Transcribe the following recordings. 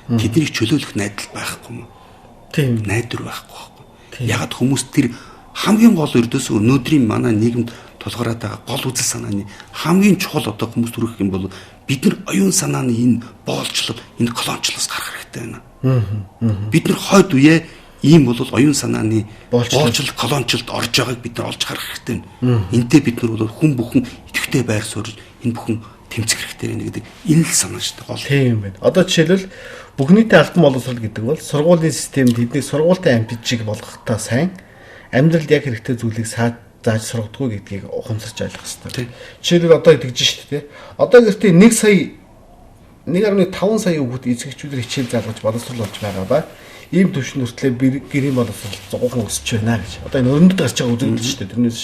тэднийг чөлөөлөх найдал байхгүй юм. Тийм. Найдвар байхгүй. Ягаад хүмүүс тэр хамгийн гол өрдөөс өнөөдрийн манай нийгэмд тулгараад байгаа гол үзэл санааны хамгийн чухал одоо хүмүүс төрөх юм бол бид нар оюун санааны энэ боолчлол, энэ колоничлоос гарах хэрэгтэй байна. Бид нар хойд үе ийм бол оюун санааны боолчлол, колоничлолд орж байгааг бид нар олж харах хэрэгтэй байна. Энтэй бид нар бол хүн бүхэн идэвхтэй байр суурь энэ бүхэн тэмцэх хэрэгтэй байна гэдэг энэ л санаа шүү дээ. Гол. Тийм байна. Одоо жишээлбэл бүх нийтийн албан боловсрол гэдэг бол сургуулийн системд тэднийг сургуультай амьтжиг болгохтой сайн амьдралд яг хэрэгтэй зүйлийг зааж сургадгүй гэдгийг ухамсарч ойлгох хэрэгтэй. Жишээлбэл одоо тэгж шүү дээ. Одоо гэртээ 1 сая 1.5 сая хүүхэд эцэгчүүдээр хичээл заалгаж боловсрол болж байгаа ба ийм түвшин хүртлээр гэрийн боловсрол зугаахан өсөж байна гэж. Одоо энэ өрнөд гарч байгаа үзэгдэл шүү дээ. Тэрнээс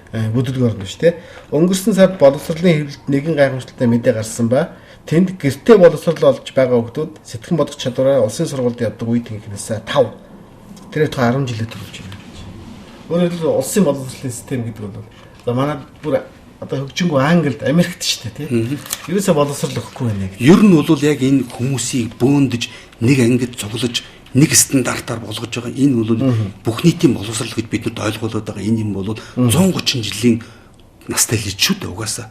бүдэлгээр нь шүү дээ. Өнгөрсөн сард боловсролын хэвлэлд нэгэн гайхамшигтай мэдээ гарсан ба тэнд гэртээ боловсрол олж байгаа хүүхдүүд сэтгэн бодох чадвараа улсын сургуульд явдаг үед хийхнээс 5 тэрээр 10 жилээр төрүүлж байна. Өөрөөр хэлбэл улсын боловсролын систем гэдэг бол за манай бүр одоо хөгжингөө Англид, Америкт шүү дээ тийм. Ерөөсөө боловсрол өгөхгүй байна гэх. Ер нь бол яг энэ хүмүүсийг бөөндөж нэг ангид цуглаж нэг стандартаар болгож байгаа энэ бол бүх нийтийн боловсрол гэж бидэд ойлгуулад байгаа энэ юм бол 130 жилийн настай л шүү дээ угаасаа.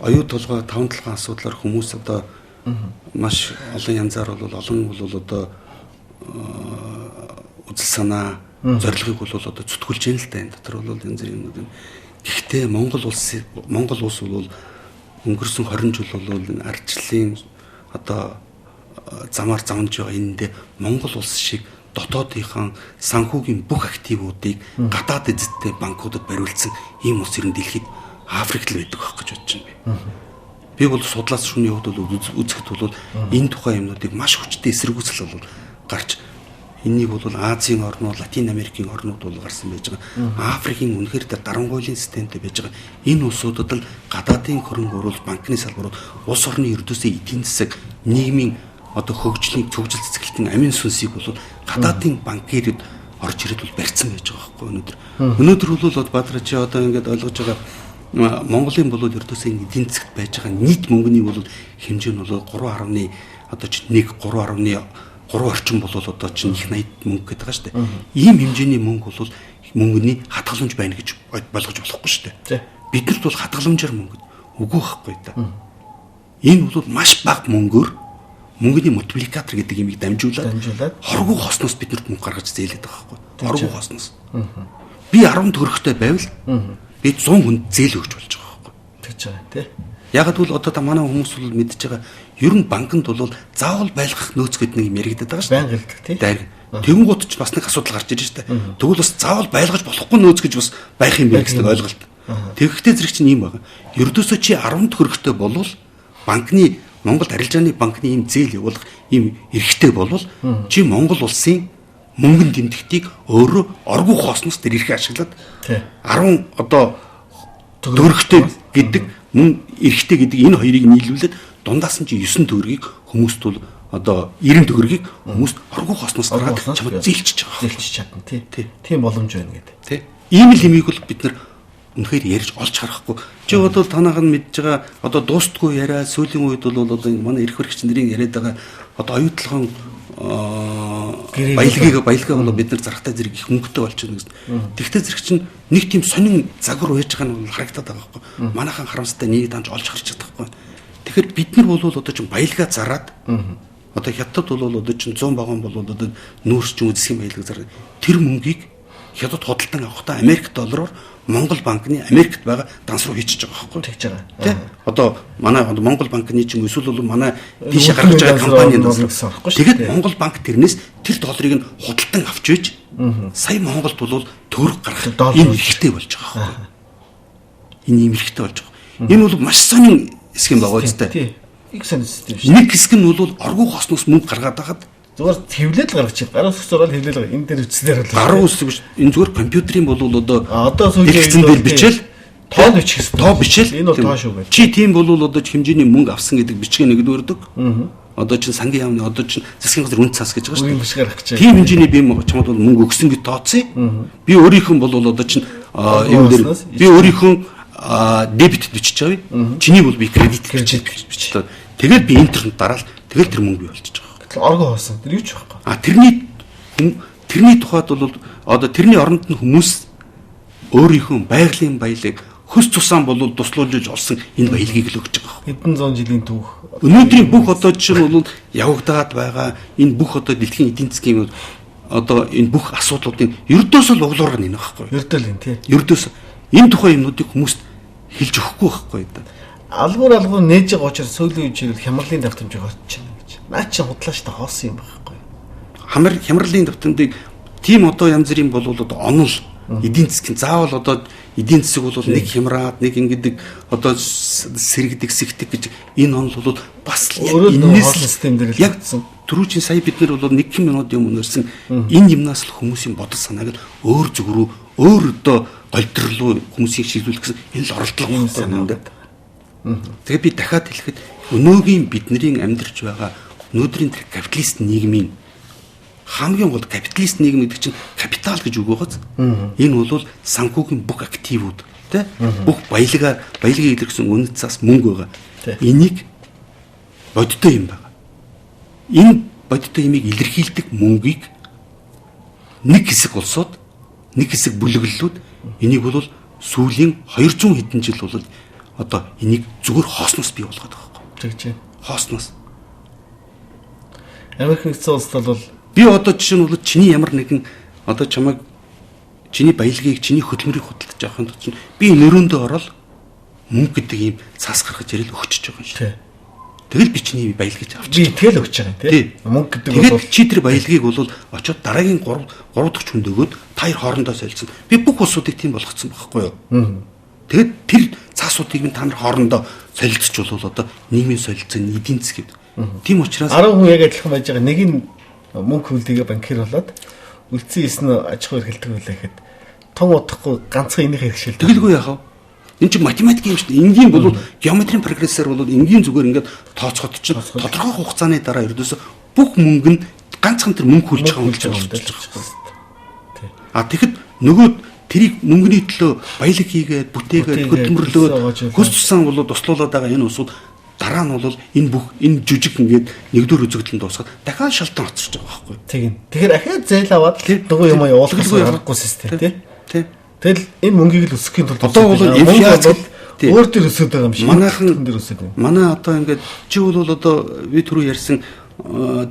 оюу толгой 5-7 асуудлаар хүмүүс одоо маш олон янзаар бол олон бол одоо үзэл санаа зорилгыг бол одоо зүтгүүлж яана л да. Энэ дотор бол янз бүрийн юмнууд. Гэхдээ Монгол улс бол өнгөрсөн 20 жил бол энэ ардчлалын одоо замаар замж байгаа энэндээ Монгол улс шиг дотоодынхан санхүүгийн бүх активуудыг гадаад эзэдтэй банкудад бариулсан ийм улс ер нь дэлхийд Африкт л байдаг байх гэж бодож байна би. Би бол судлаас шүний хувьд бол үзэхэд бол энэ тухайн юмнуудыг маш хүчтэй эсэргүүцэл бол гарч энэнийг бол Азийн орнууд, Латин Америкийн орнууд бол гарсан байж байгаа. Африкийн үнэхээр дарангуйлын системтэй байж байгаа. Энэ улсуудад л гадаадын хөрөнгө оруулалт, банкны салбарууд улс орны ердөөсөө эдийн засаг, нийгмийн одоо хөгжлийн цогцол цэцгэлтийн амин сүнсийг бол гадаадын банкирууд орж ирээд бол барьсан байж байгаа байхгүй өнөөдөр. Өнөөдөр бол Бадрачи одоо ингээд ойлгож байгаа Монголын бол ердөөсөө эдийн засагт байж байгаа нийт мөнгөний бол хэмжээ нь бол 3.1 одоо ч 3 орчим бол одоо чинь их 80 мөнгө гэдэг байгаа шүү дээ. Ийм хэмжээний мөнгө бол мөнгөний хадгаламж байна гэж болгож болохгүй шүү дээ. Биднэрт бол хадгаламжаар мөнгө үгүй байхгүй да. Энэ бол маш бага мөнгөөр мөнгөний мультипликатор гэдэг юмыг дамжуулаад хоргүй хосноос биднэрт мөнгө гаргаж зээлээд байгаа байхгүй. Хоргүй хосноос. Би 10 төгрөгтэй байвал би 100 хүнд зээл өгч болж байгаа байхгүй. Тэгж байгаа тий. Ягаад гэвэл одоо та манай хүмүүс бол мэдж байгаа ер нь банкнд бол заавал байлгах нөөц гэдэг нэг юм яригдаад байгаа шүү дээ. Байнга хэлдэг тий. Тэнгуут ч бас нэг асуудал гарч ирж штэ. Тэгвэл бас заавал байлгаж болохгүй нөөц гэж бас байх юм байх гэдэг ойлголт. Тэгэхдээ зэрэг чинь юм байна. Ердөөсөө чи 10 төгрөгтэй болвол банкны Монгол арилжааны банкны ийм зээл явуулах ийм эрхтэй болвол чи Монгол улсын мөнгөн тэмдэгтийг өөрөө оргуу хоосноос тэр эрхээ ашиглаад 10 одоо төгрөгтэй гэдэг мөн эрхтэй гэдэг энэ хоёрыг нийлүүлээд дундаас нь чи 9 төгрөгийг хүмүүст бол одоо 90 төгрөгийг хүмүүст оргуу хоосноос гаргаад чамд зээлчиж байгаа. Зээлчиж чадна тий. Тийм боломж байна гэдэг. Тий. Ийм л хэмээг бол бид нар үнэхээр ярьж олж харахгүй. Чи бодвол танах нь мэдж байгаа одоо дуустгүй яриа сүүлийн үед бол одоо манай эрх баригч нарын яриад байгаа одоо оюутлогын баялгаа бол бид нар зарахтай зэрэг их мөнгөтэй болчихно гэсэн. Тэгвэл зэрэг чинь нэг тийм сонин загвар байж байгаа нь харагдаад байгаа байхгүй. Манайхан харамстай нэг данж олж харж чадахгүй. Тэгэхээр бид нар бол одоо чинь баялгаа зараад одоо хятад бол одоо чинь 100 багуун бол одоо нүүрс чинь үзэх юм баялгаа зараад тэр мөнгийг хятад худалдан авахдаа Америк доллараар Монгол банкны Америкт байгаа данс руу хийчихэж байгаа байхгүй. Тэгж байгаа. Тэ? Одоо манай Монгол банкны ч юм эсвэл бол манай тийшээ гаргаж байгаа компани гэсэн байхгүй шүү. Тэгээд Монгол банк тэрнээс тэр долларыг нь худалдан авч ээж сая Монголд бол төгрөг гаргах энэ эрхтэй болж байгаа байхгүй. Энэ юм эрхтэй болж байгаа. Энэ бол маш сонин хэсэг юм байгаа үстэй. Тий. Их сонин систем шүү. Нэг хэсэг нь бол оргуу хосноос мөнгө гаргаад байгаад зүгээр хэвлээд л гаргачих. Гараа өсгөөр л хэвлээд байгаа. Энэ дээр үцсээр бол. Гараа өсөв биш. Энэ зүгээр компьютерийн бол одоо сүүлийн дээр бичээл тоо бичих тоо бичээл. Энэ бол тоо шүү гэж. Чи тийм бол одоо хэмжээний мөнгө авсан гэдэг бичгээ нэгдүгээрдэг. Одоо чинь сангийн яамны одоо чинь засгийн газар үн цаас гэж байгаа шүү. Үн бишгээр авах гэж. Тийм хэмжээний би чамд бол мөнгө өгсөн гэж тооцъё. Би өөрийнхөө бол одоо чинь юм дээр би өөрийнхөө дебит бичиж байгаа. Чиний бол би кредит гэж бичлээ. Тэгээд би интернет дараал тэгэл тэр мөнгө бий болчихж байгаа. Оргоо хоосон. Тэр юу ч байхгүй. Тэрний тухайд бол одоо тэрний оронд нь хүмүүс өөрийнхөө байгалийн баялаг хөс цусаан бол туслуулж олсон энэ баялагийг л өгч байгаа. Хэдэн зуун жилийн түүх. Өнөөдрийн бүх одоо жишээ нь бол явагдаад байгаа энэ бүх одоо дэлхийн эдийн засгийн одоо энэ бүх асуудлуудын ердөөсөө л углуур нь энэ байхгүй. Ердөө л энэ тий. Ердөөсөө энэ тухай юмнуудыг хүмүүст хэлж өгөхгүй байхгүй да. Алгуур нээж байгаа учраас сүүлийн үеэр хямралын давтамжийг хоцчихно. Наа чи худлааш та хоосон юм байхгүй. Хямралын давтамжийг тийм одоо янз бүрийн бол одоо онол эдийн засгийн заавал одоо эдийн засаг бол нэг хямраад нэг ингэдэг одоо сэргдэг сэгдэг гэж энэ онол бол бас энэс систем дээр л явагдсан. Түрүү чинь сая бид нар бол 1 минут юм өнөрсөн энэ юмнаас л хүмүүсийн бодол санааг өөр зүг рүү өөр одоо голдрол хүмүүсийг шилжүүлэх гэсэн энэ л оролдлого юм да. Тэгээд би дахиад хэлэхэд өнөөгийн бидний амьдарч байгаа өнөөдрийн капиталист нийгмийн хамгийн гол капиталист нийгэм гэдэг чинь капитал гэж үг байгааз. Энэ бол санхүүгийн бүх активууд тий бүх баялагийг илэрхсэн үнэт цаас мөнгө байгаа. Энийг бодиттой юм байна. Энэ бодиттой юмыг илэрхийлдэг мөнгийг нэг хэсэг улсууд нэг хэсэг бүлэглэлүүд энийг бол сүүлийн 200 хэдэн жил бол одоо энийг зүгээр хоосноос бий болгоод байгаа байхгүй. Тэгж. Хоосноос. Америк нэгдсэн улсад бол би одоо жишээ нь бол чиний ямар нэгэн одоо чамайг чиний баялагийг чиний хөдөлмөрийг худалдаж авахын тулд би нөрөөндөө ороод мөнгө гэдэг ийм цаас гаргаж ирэл өгчөж байгаа юм шиг. Тэгэл би чиний баялагийг авч. Би тэгэл өгч байгаа тийм. Мөнгө гэдэг бол чи тэр баялагийг бол очоод дараагийн 3 дахь хүнд өгөөд та хоёр хоорондоо солилцсон. Би бүх улсуудыг тийм болгоцсон байхгүй юу? Тэгэд тэр цаасуудыг минь та нар хоорондоо солилцож болвол одоо нийгмийн солилцоо эдийн засаг гэдэг. Тийм учраас 10 хүн яг адилхан байж байгаа. Нэг нь мөнгө хөлдийгээ банкир болоод үлдсэн 9 нь аж ахуй эрхэлдэг байлаа гэхэд том удахгүй ганцхан энийг хэрэгшил. Тэгэлгүй яах вэ? Энэ чинь математик юм шүү дээ. Энгийн бол геометрийн прогрессор бол энгийн зүгээр ингээд тооцоход чинь тодорхой хугацааны дараа ердөөсө бүх мөнгө нь ганцхан тэр мөнгө хүлж байгаа юм болж байгаа. Тэгэхэд нөгөө тэрийг мөнгөний төлөө баялаг хийгээд бүтээгээд хөдөлмөрлөөд хөс тусаан бол туслуулаад байгаа энэ усууд дараа нь бол энэ жүжиг ингээд нэгдүгээр үзэгдэлд дуусгаад дахиад шалтгаан оцсож байгаа байхгүй. Тийм. Тэгэхээр ахиад зээл аваад дугуй юм явуулахгүй аргагүй систем тий. Тэгэл энэ мөнгийг л өсгөхийн тулд одоо бол инфляц өөр төр өсөд байгаа юм шиг. Манайхан дээр өсөд байна. Манай одоо ингээд чи бол одоо би түрүү ярьсан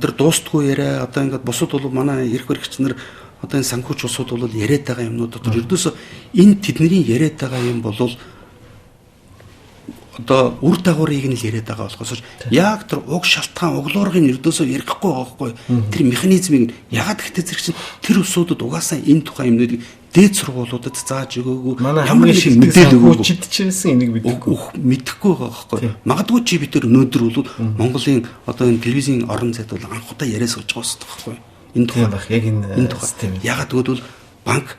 тэр дуустгүй яриа одоо ингээд бусад бол манай эрх баригч нар одоо энэ санхүүч улсууд бол яриад байгаа юмнууд одоо ердөөсөө энэ тэдний яриад байгаа юм бол одоо үр дагаврыг нь л яриад байгаа болохоос яг тэр уг шалтгаан углуургын ердөөсөө ярихгүй байгаа байхгүй тэр механизмыг ягаад гэхдээ зэрэг чинь тэр усуудад угаасаа энэ тухайн юмнуудыг дээд сургуулиудад зааж өгөөгүй ямар нэг шиг мэдээлэл өгөөгүй чидчихсэн энийг мэдэхгүй байгаа байхгүй магадгүй чи бид тэр өнөөдөр бол Монголын одоо энэ телевизийн орон зайд бол анхудаа яриа сууж байгаа байхгүй энэ тухайн яг энэ систем ягаад гэвэл банк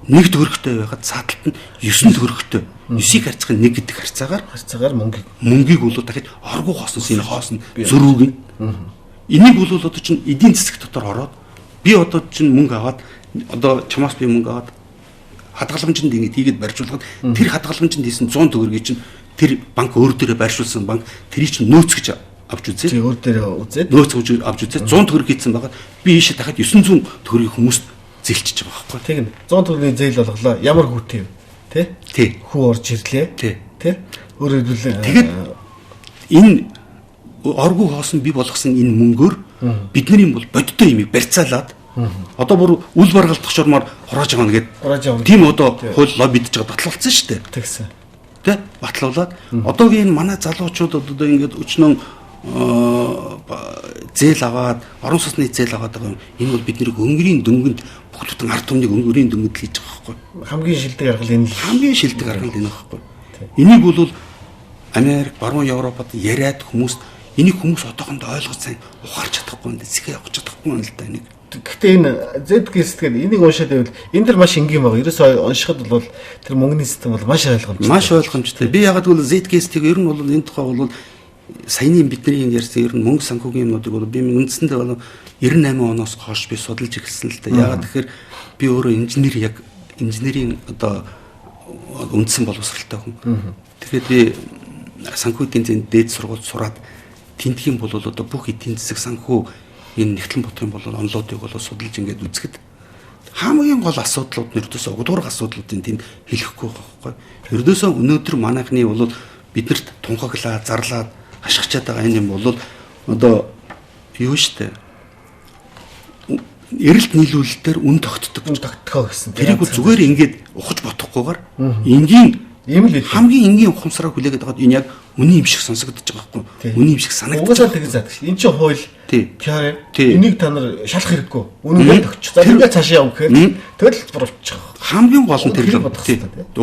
1 төгрөгтэй байхад цааталт нь 9 төгрөгтэй 9-ийг харьцах нь 1 гэдэг харьцаагаар мөнгийг бол дахиж оргуу хоосноос энэ хоосно зөрүүг нь энийг бол одоо чинь эдийн засаг дотор ороод би одоо чинь мөнгө аваад одоо чамаас би мөнгө аваад хадгаламжинд ингэж хийгээд барьжуулахад тэр хадгаламжинд хийсэн 100 төгрөгийг чинь тэр банк өөр дээрээ байршуулсан банк тэрийг чинь нөөцгөж авч үзээ. Тий өөр дээрээ үзээд нөөцгөж авч үзээ 100 төгрөг хийсэн байгаад би ийшээ дахиад 900 төгрөгийг хүмүүст зээлчиж байгаа байхгүй. Тийм 100 төгрөгийн зээл болголоо. Ямар хүүтэй вэ? Тий? Хүү орж ирлээ. Тий? Өөрөөр хэлбэл тэгээд энэ оргуу хоосон би болгосон энэ мөнгөөр бидний бол бодиттой юмыг барьцаалаад одоо бүр үл баргалт тохшормоор хороож байгаа нэгэд тийм одоо хууль лоббидж байгаа батлуулсан шүү дээ. Тэгсэн. Тэ батлуулаад одоогийн манай залуучууд одоо ингээд өчнөө зээл аваад орон сууцны зээл аваад байгаа юм. Энэ бол бидний өнгөрийн дөнгөнд бүх бүтэн ард түмнийг өнгөрийн дөнгөнд хийж байгаа байхгүй. Хамгийн шилдэг аргал энэ л. Хамгийн шилдэг аргал энэ байхгүй. Энийг бол Америк, баруун Европод яриад хүмүүс энийг хүмүүс одоохондоо ойлгож сайн ухаарч чадахгүй юм даа. Зэхээ явах чадахгүй юм л да энийг. Гэхдээ энэ ZGS гэдэг энийг уншаад байвал энэ дэр маш энгийн байгаа. Ерөөсөө уншихад бол тэр мөнгөний систем бол маш ойлгомжтой. Маш ойлгомжтой. Би ягаад гэвэл ZGS-ийг ер нь бол энэ тухай бол саяны бидний ярьсан ер нь мөнгө санхүүгийн юмнуудыг бол би үндсэндээ бол 98 оноос хойш би судалж эхэлсэн л да. Ягаад тэгэхээр би өөрөө инженерийн одоо үндсэн боловсралтай хүн. Тэгэхээр би санхүүгийн дээд сургууль сураад тентхийн бол одоо бүх эдийн засаг санхүү энэ нэгтлэн бодлогын бол онлоодыг бол судалж ингээд үзэхэд хамгийн гол асуудлууд нь ердөөсөө угдуурах асуудлуудын тэнд хэлэхгүй байгаа байхгүй. Ердөөсөө өнөөдөр манайхны бол биднэрт тунхаглаад зарлаад хашгичаад байгаа энэ юм бол одоо юу штэ эрэлт нийлүүлэлтээр үн тогтдог гэсэн. Тэрийг зүгээр ингээд ухаж бодохгүйгээр энгийн ийм л хамгийн энгийн ухамсараа хүлээгээд байгаа энэ яг үнийн юм шиг сонсогдож байгаа байхгүй. Үнийн юм шиг санагдаж. Угаасаа тэгж заадаг ш. Энд чинь хууль. Энийг та нар шалах хэрэггүй. Үнэндээ тогтчих. За ингээд цаашаа яв гэхээр тэгэл буруулчих. Хамгийн гол нь тэр л.